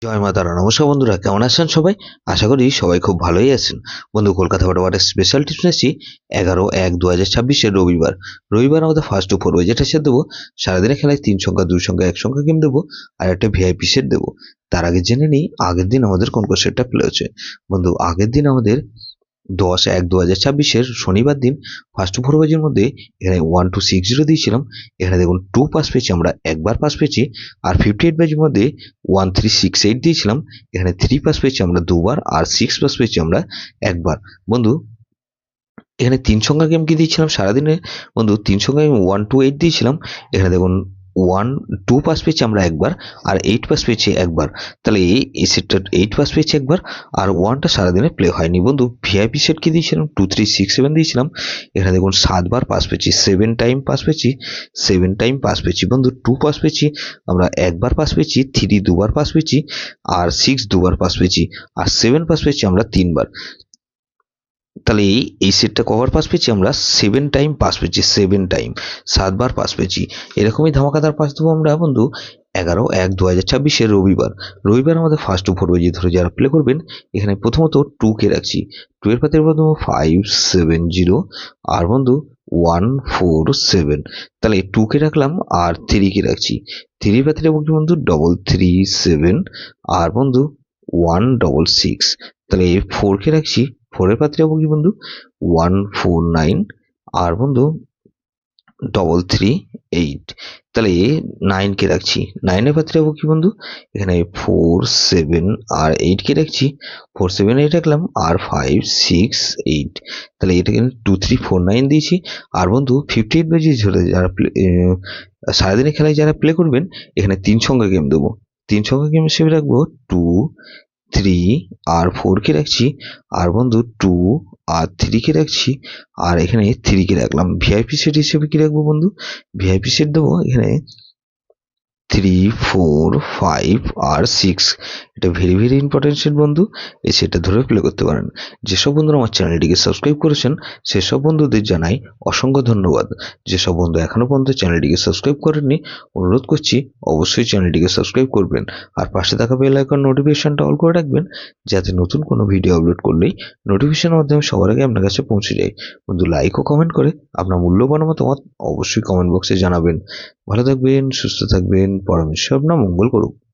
জয় মা তারা। নমস্কার বন্ধুরা, কেমন আছেন সবাই? আশা করি সবাই খুব ভালোই আছেন। বন্ধু, কলকাতা বড়বারের স্পেশাল টিপস নিয়েছি 11/1/2026 রবিবার আমাদের ফার্স্ট টু ফোর যেটা সেট দেবো। সারাদিনে খেলায় 3 সংখ্যা 2 সংখ্যা 1 সংখ্যা গেম দেবো আর একটা ভিআইপি সেট দেবো। তার আগে জেনে নিই আগের দিন আমাদের কোন কোন সেটটা প্লে হচ্ছে। বন্ধু, আগের দিন আমাদের 10/1/2026 শনিবার দিন ফার্স্ট টু ফোর বাজির মধ্যে এখানে 1260 দিয়েছিলাম। এখানে দেখুন 2 পাস পেয়েছি, আমরা একবার পাস পেয়েছি। আর 58 বাজির মধ্যে 1368 দিয়েছিলাম। এখানে 3 পাস পেয়েছি আমরা দুবার, আর 6 পাস পেয়েছি আমরা একবার। বন্ধু, এখানে 3 সংখ্যা গেম কি দিয়েছিলাম সারাদিনে? বন্ধু, 3 সংখ্যা গেম 128 দিয়েছিলাম। এখানে দেখুন 2 পাস পেয়েছি আমরা একবার, আর 8 পাস পেয়েছি একবার। তাহলে এই সেটটা 8 পাস পেয়েছি একবার, আর 1টা সারাদিনে প্লে হয়নি। বন্ধু, ভিআইপি সেট কি দিয়েছিলাম? 2367 দিয়েছিলাম। এখানে দেখুন 7 বার পাস পেয়েছি, 7 টাইম পাস পেয়েছি, 7 টাইম পাস পেয়েছি। বন্ধু, 2 পাস পেয়েছি আমরা একবার পাস পেয়েছি, 3 দুবার পাস পেয়েছি, আর 6 দুবার পাস পেয়েছি, আর 7 পাস পেয়েছি আমরা 3 বার। তাহলে এই সেটটা কভার পাস পেয়েছি আমরা 7 টাইম পাস পেয়েছি, 7 টাইম 7 বার পাস পেয়েছি। এরকমই ধামাকাদার পাস দেবো আমরা বন্ধু 11/1/2026 রবিবার আমাদের ফার্স্ট টু ফোর বাজি ধরে যারা প্লে করবেন। এখানে প্রথমত 2 কে রাখছি, 2 এর পাতে প্রথম 570, আর বন্ধু 147। তাহলে 2 কে রাখলাম, আর 3 কে রাখছি, 3 পাতে বন্ধু 337, আর বন্ধু 166। তাহলে 4 কে রাখছি, 4 এর পাত্রে যাবো কি বন্ধু 149, আর বন্ধু 338। তাহলে 9 কে রাখছি, 9 এর পাত্রে যাবো কি বন্ধু এখানে 47, আর 8 কে রাখছি, 478 রাখলাম, আর 568। তাহলে এটা কিন্তু 2349 দিয়েছি। আর বন্ধু 58 বাজি ঝরে যারা সারাদিনে খেলায় যারা প্লে করবেন, এখানে 3 সংখ্যা গেম দেবো। 3 সংখ্যা গেম হিসেবে রাখবো 2, 3, আর 4 কে রাখছি, আর বন্ধু 2 আর 3 কে রাখছি, আর এখানে 3 কে রাখলাম। ভিআইপি সেট হিসেবে কি রাখবো বন্ধু? ভিআইপি সেট দেবো এখানে 3, 4, 5 আর 6। এটা ভেরি ভেরি ইম্পর্টেন্ট সেট বন্ধু, এই সেটটা ধরে প্লে করতে পারেন। যেসব বন্ধুরা আমার চ্যানেলটিকে সাবস্ক্রাইব করেছেন সেসব বন্ধুদের জানাই অসংখ্য ধন্যবাদ। যেসব বন্ধু এখনো পর্যন্ত চ্যানেলটিকে সাবস্ক্রাইব করেননি, অনুরোধ করছি অবশ্যই চ্যানেলটিকে সাবস্ক্রাইব করবেন, আর পাশে থাকা বেল আইকন নোটিফিকেশনটা অল করে রাখবেন, যাতে নতুন কোনো ভিডিও আপলোড করলেই নোটিফিকেশনের মাধ্যমে সবার আগে আপনার কাছে পৌঁছে যায়। বন্ধু, লাইক ও কমেন্ট করে আপনার মূল্যবান মতামত অবশ্যই কমেন্ট বক্সে জানাবেন। ভালো থাকবেন, সুস্থ থাকবেন, পরমেশ্বর আপনার মঙ্গল করুক।